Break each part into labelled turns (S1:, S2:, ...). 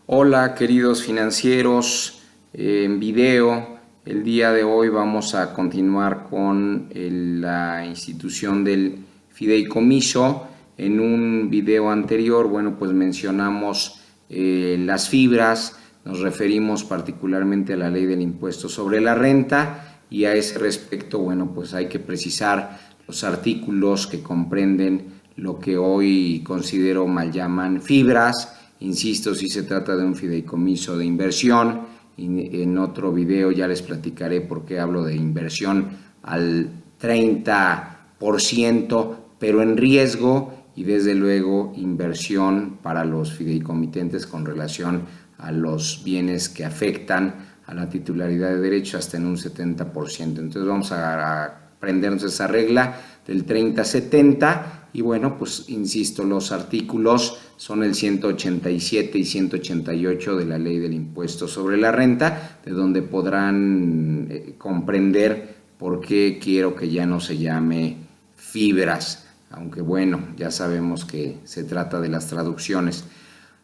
S1: Hola queridos financieros, en video. El día de hoy vamos a continuar con la institución del fideicomiso. En un video anterior, bueno, pues mencionamos las fibras, nos referimos particularmente a la ley del impuesto sobre la renta y a ese respecto, bueno, pues hay que precisar los artículos que comprenden lo que hoy considero mal llaman fibras. Insisto, si se trata de un fideicomiso de inversión. En otro video ya les platicaré por qué hablo de inversión al 30%, pero en riesgo, y desde luego inversión para los fideicomitentes con relación a los bienes que afectan a la titularidad de derechos hasta en un 70%. Entonces vamos a aprendernos esa regla del 30-70. Y bueno, pues insisto, los artículos son el 187 y 188 de la ley del impuesto sobre la renta, de donde podrán comprender por qué quiero que ya no se llame fibras, aunque bueno, ya sabemos que se trata de las traducciones.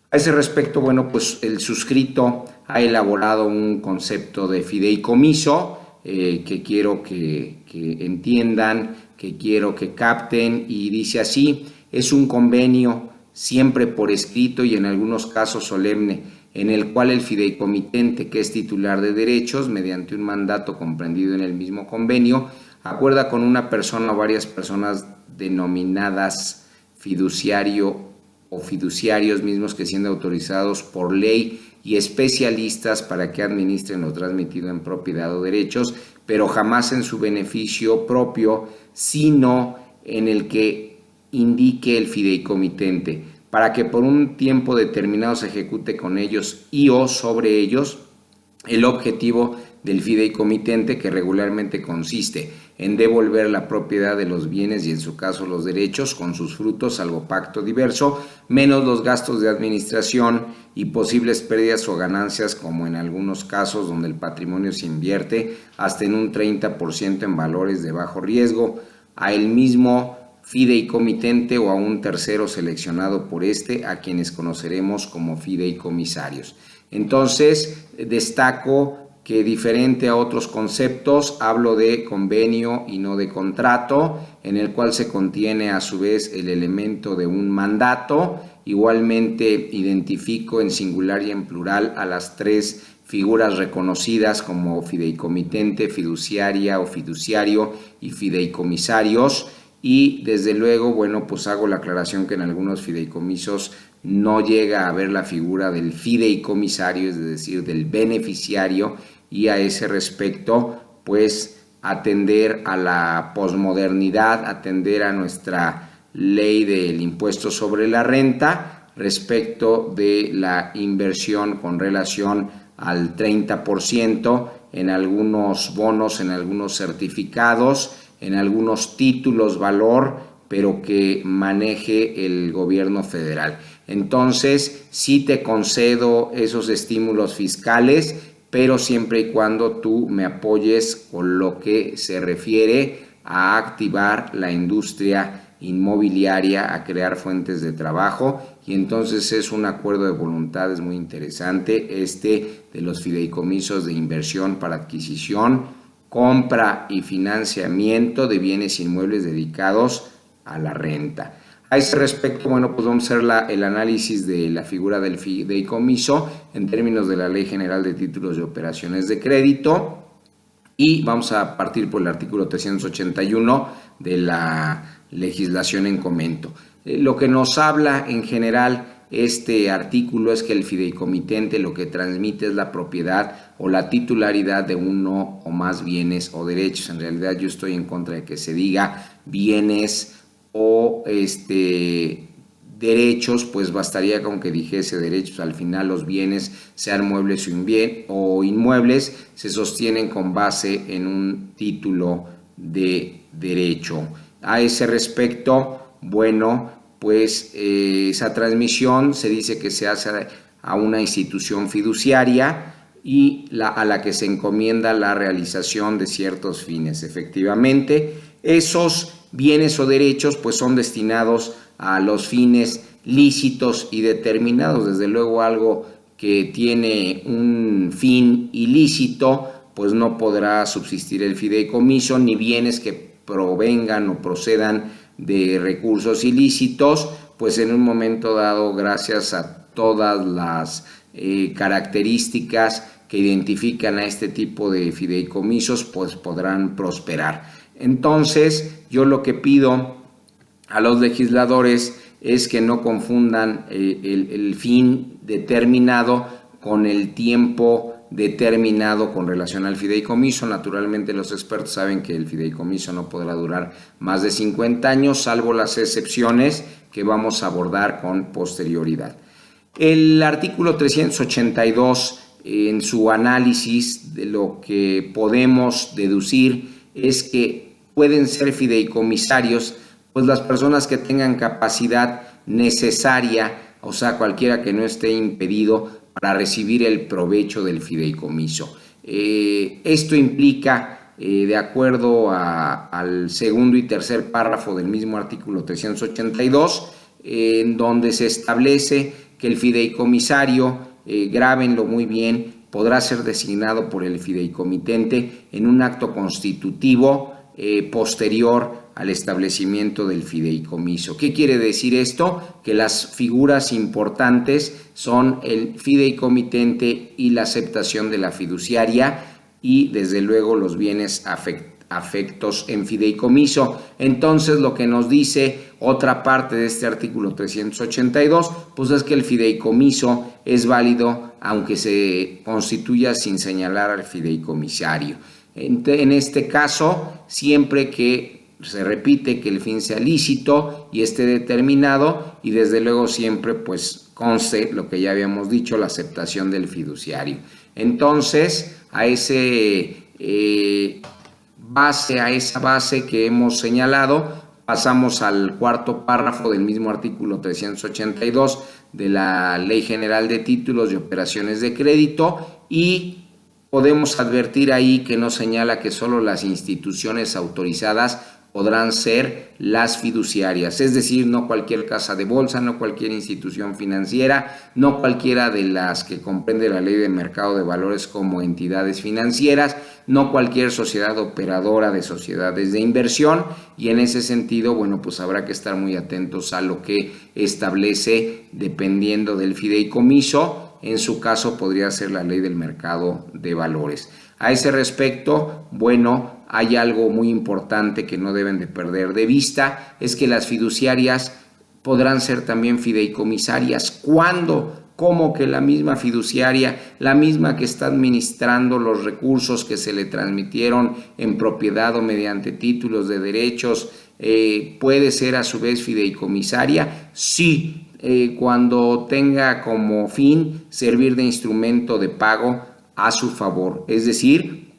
S1: A ese respecto, bueno, pues el suscrito ha elaborado un concepto de fideicomiso que quiero que entiendan, que quiero que capten, y dice así: es un convenio siempre por escrito y en algunos casos solemne, en el cual el fideicomitente, que es titular de derechos, mediante un mandato comprendido en el mismo convenio, acuerda con una persona o varias personas denominadas fiduciario o fiduciarios mismos, que siendo autorizados por ley y especialistas para que administren lo transmitido en propiedad o derechos, pero jamás en su beneficio propio, sino en el que indique el fideicomitente, para que por un tiempo determinado se ejecute con ellos y o sobre ellos el objetivo del fideicomitente, que regularmente consiste en devolver la propiedad de los bienes y en su caso los derechos con sus frutos, salvo pacto diverso, menos los gastos de administración y posibles pérdidas o ganancias, como en algunos casos donde el patrimonio se invierte hasta en un 30% en valores de bajo riesgo, a el mismo fideicomitente o a un tercero seleccionado por este, a quienes conoceremos como fideicomisarios. Entonces, destaco que, diferente a otros conceptos, hablo de convenio y no de contrato, en el cual se contiene a su vez el elemento de un mandato. Igualmente identifico en singular y en plural a las tres figuras reconocidas como fideicomitente, fiduciaria o fiduciario y fideicomisarios. Y desde luego, bueno, pues hago la aclaración que en algunos fideicomisos no llega a haber la figura del fideicomisario, es decir, del beneficiario, y a ese respecto, pues atender a la posmodernidad, atender a nuestra ley del impuesto sobre la renta respecto de la inversión con relación al 30% en algunos bonos, en algunos certificados, en algunos títulos valor, pero que maneje el gobierno federal. Entonces, sí te concedo esos estímulos fiscales, pero siempre y cuando tú me apoyes con lo que se refiere a activar la industria inmobiliaria, a crear fuentes de trabajo, y entonces es un acuerdo de voluntades muy interesante de los fideicomisos de inversión para adquisición, compra y financiamiento de bienes inmuebles dedicados a la renta. A ese respecto, bueno, pues vamos a hacer el análisis de la figura del fideicomiso en términos de la Ley General de Títulos de Operaciones de Crédito, y vamos a partir por el artículo 381 de la legislación en comento. Lo que nos habla en general este artículo es que el fideicomitente lo que transmite es la propiedad o la titularidad de uno o más bienes o derechos. En realidad yo estoy en contra de que se diga bienes o derechos, pues bastaría con que dijese derechos. Al final los bienes, sean muebles o inmuebles, se sostienen con base en un título de derecho. A ese respecto, bueno, pues esa transmisión se dice que se hace a una institución fiduciaria y a la que se encomienda la realización de ciertos fines. Efectivamente, esos bienes o derechos pues son destinados a los fines lícitos y determinados. Desde luego, algo que tiene un fin ilícito, pues no podrá subsistir el fideicomiso, ni bienes que provengan o procedan de recursos ilícitos, pues en un momento dado, gracias a todas las características que identifican a este tipo de fideicomisos, pues podrán prosperar. Entonces, yo lo que pido a los legisladores es que no confundan el fin determinado con el tiempo determinado con relación al fideicomiso. Naturalmente, los expertos saben que el fideicomiso no podrá durar más de 50 años, salvo las excepciones que vamos a abordar con posterioridad. El artículo 382, en su análisis, de lo que podemos deducir es que pueden ser fideicomisarios pues las personas que tengan capacidad necesaria, o sea, cualquiera que no esté impedido para recibir el provecho del fideicomiso. Esto implica, de acuerdo al segundo y tercer párrafo del mismo artículo 382, en donde se establece que el fideicomisario, grábenlo muy bien, podrá ser designado por el fideicomitente en un acto constitutivo posterior al establecimiento del fideicomiso. ¿Qué quiere decir esto? Que las figuras importantes son el fideicomitente y la aceptación de la fiduciaria y desde luego los bienes afectos en fideicomiso. Entonces, lo que nos dice otra parte de este artículo 382, pues es que el fideicomiso es válido aunque se constituya sin señalar al fideicomisario. En este caso, siempre que se repite que el fin sea lícito y esté determinado, y desde luego siempre pues conste lo que ya habíamos dicho, la aceptación del fiduciario. Entonces, a esa base que hemos señalado, pasamos al cuarto párrafo del mismo artículo 382 de la Ley General de Títulos y Operaciones de Crédito, y podemos advertir ahí que no señala que solo las instituciones autorizadas podrán ser las fiduciarias, es decir, no cualquier casa de bolsa, no cualquier institución financiera, no cualquiera de las que comprende la Ley de Mercado de Valores como entidades financieras, no cualquier sociedad operadora de sociedades de inversión, y en ese sentido, bueno, pues habrá que estar muy atentos a lo que establece dependiendo del fideicomiso. En su caso podría ser la Ley del Mercado de Valores. A ese respecto, bueno, hay algo muy importante que no deben de perder de vista, es que las fiduciarias podrán ser también fideicomisarias. ¿Cuándo? ¿Cómo que la misma fiduciaria, la misma que está administrando los recursos que se le transmitieron en propiedad o mediante títulos de derechos, puede ser a su vez fideicomisaria? Sí. Cuando tenga como fin servir de instrumento de pago a su favor, es decir,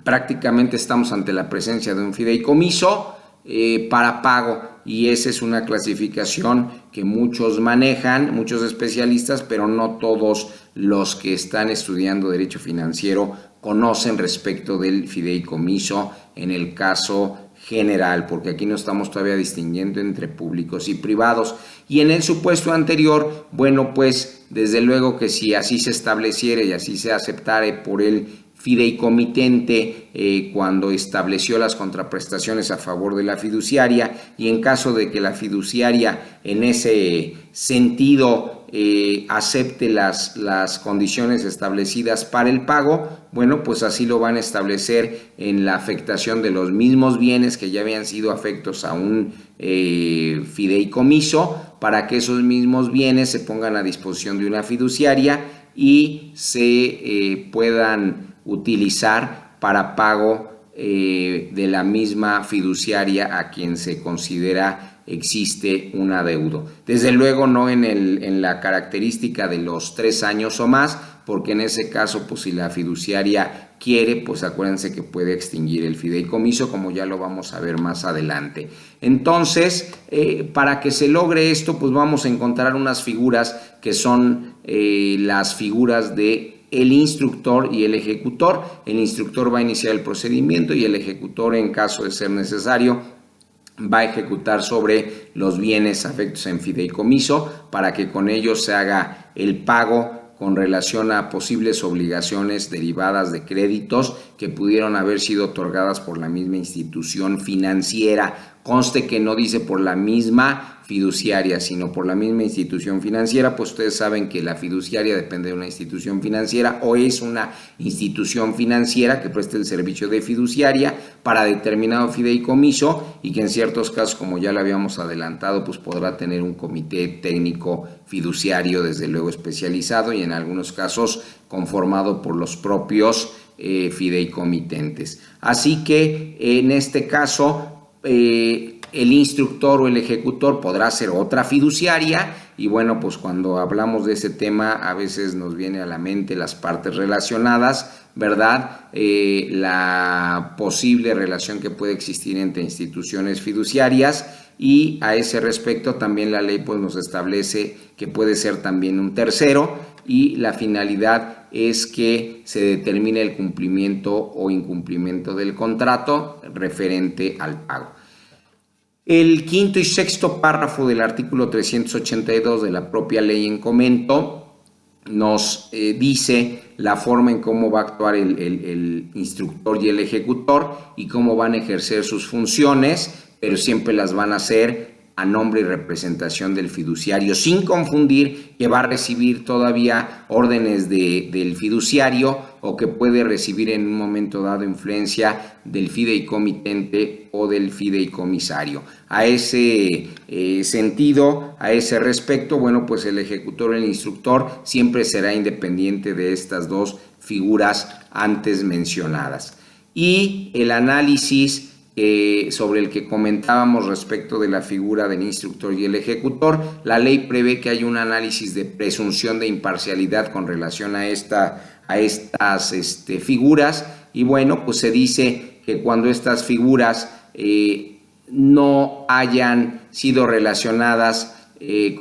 S1: prácticamente estamos ante la presencia de un fideicomiso para pago, y esa es una clasificación que muchos manejan, muchos especialistas, pero no todos los que están estudiando derecho financiero conocen respecto del fideicomiso en el caso general, porque aquí no estamos todavía distinguiendo entre públicos y privados. Y en el supuesto anterior, bueno, pues desde luego que si así se estableciera y así se aceptara por el fideicomitente cuando estableció las contraprestaciones a favor de la fiduciaria, y en caso de que la fiduciaria en ese sentido acepte las condiciones establecidas para el pago, bueno, pues así lo van a establecer en la afectación de los mismos bienes que ya habían sido afectos a un fideicomiso, para que esos mismos bienes se pongan a disposición de una fiduciaria y se puedan utilizar para pago de la misma fiduciaria a quien se considera existe un adeudo. Desde luego no en la característica de los 3 años o más, porque en ese caso, pues si la fiduciaria quiere, pues acuérdense que puede extinguir el fideicomiso, como ya lo vamos a ver más adelante. Entonces, para que se logre esto, pues vamos a encontrar unas figuras que son las figuras de el instructor y el ejecutor. El instructor va a iniciar el procedimiento y el ejecutor, en caso de ser necesario, va a ejecutar sobre los bienes afectos en fideicomiso para que con ellos se haga el pago con relación a posibles obligaciones derivadas de créditos que pudieron haber sido otorgadas por la misma institución financiera. Conste que no dice por la misma fiduciaria, sino por la misma institución financiera, pues ustedes saben que la fiduciaria depende de una institución financiera o es una institución financiera que preste el servicio de fiduciaria para determinado fideicomiso y que en ciertos casos, como ya lo habíamos adelantado, pues podrá tener un comité técnico fiduciario, desde luego especializado, y en algunos casos conformado por los propios fideicomitentes. Así que en este caso el instructor o el ejecutor podrá ser otra fiduciaria y bueno, pues cuando hablamos de ese tema a veces nos viene a la mente las partes relacionadas, ¿verdad? La posible relación que puede existir entre instituciones fiduciarias y a ese respecto también la ley pues nos establece que puede ser también un tercero y la finalidad es que se determine el cumplimiento o incumplimiento del contrato referente al pago. El quinto y sexto párrafo del artículo 382 de la propia ley en comento nos dice la forma en cómo va a actuar el instructor y el ejecutor y cómo van a ejercer sus funciones, pero siempre las van a hacer a nombre y representación del fiduciario, sin confundir que va a recibir todavía órdenes del fiduciario o que puede recibir en un momento dado influencia del fideicomitente o del fideicomisario. A ese sentido, a ese respecto, bueno, pues el ejecutor o el instructor siempre será independiente de estas dos figuras antes mencionadas. Y el análisis sobre el que comentábamos respecto de la figura del instructor y el ejecutor, la ley prevé que hay un análisis de presunción de imparcialidad con relación a estas figuras y bueno, pues se dice que cuando estas figuras no hayan sido relacionadas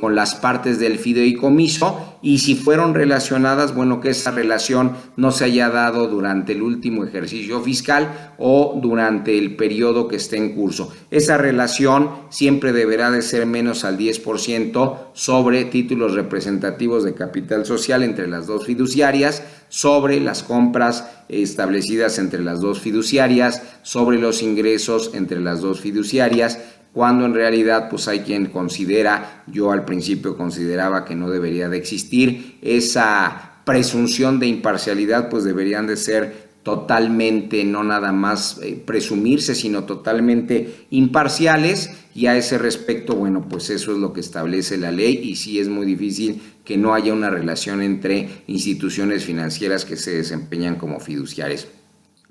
S1: con las partes del fideicomiso y si fueron relacionadas, bueno, que esa relación no se haya dado durante el último ejercicio fiscal o durante el periodo que esté en curso. Esa relación siempre deberá de ser menos al 10% sobre títulos representativos de capital social entre las dos fiduciarias, sobre las compras establecidas entre las dos fiduciarias, sobre los ingresos entre las dos fiduciarias, cuando en realidad pues hay quien considera, yo al principio consideraba que no debería de existir esa presunción de imparcialidad, pues deberían de ser totalmente, no nada más presumirse, sino totalmente imparciales y a ese respecto, bueno, pues eso es lo que establece la ley y sí es muy difícil que no haya una relación entre instituciones financieras que se desempeñan como fiduciarias.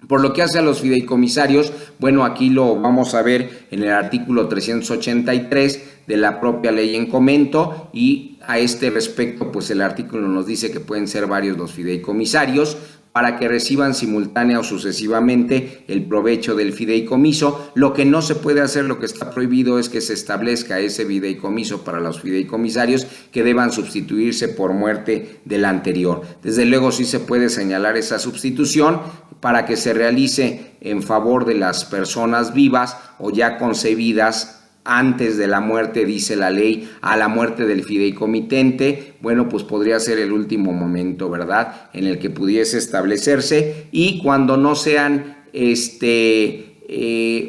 S1: Por lo que hace a los fideicomisarios, bueno, aquí lo vamos a ver en el artículo 383 de la propia ley en comento y a este respecto, pues el artículo nos dice que pueden ser varios los fideicomisarios para que reciban simultánea o sucesivamente el provecho del fideicomiso. Lo que no se puede hacer, lo que está prohibido es que se establezca ese fideicomiso para los fideicomisarios que deban sustituirse por muerte del anterior. Desde luego sí se puede señalar esa sustitución para que se realice en favor de las personas vivas o ya concebidas antes de la muerte, dice la ley, a la muerte del fideicomitente. Bueno, pues podría ser el último momento, ¿verdad?, en el que pudiese establecerse y cuando no sean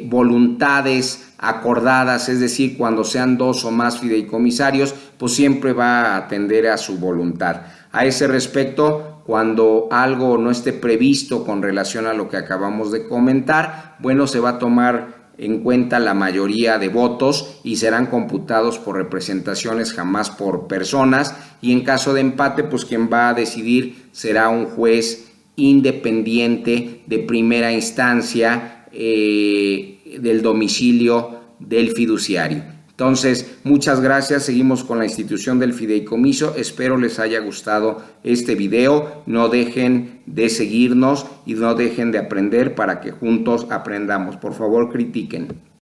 S1: voluntades acordadas, es decir, cuando sean dos o más fideicomisarios, pues siempre va a atender a su voluntad. A ese respecto, cuando algo no esté previsto con relación a lo que acabamos de comentar, bueno, se va a tomar en cuenta la mayoría de votos y serán computados por representaciones, jamás por personas, y en caso de empate, pues quien va a decidir será un juez independiente de primera instancia del domicilio del fiduciario. Entonces, muchas gracias, seguimos con la institución del fideicomiso, espero les haya gustado este video, no dejen de seguirnos y no dejen de aprender para que juntos aprendamos, por favor critiquen.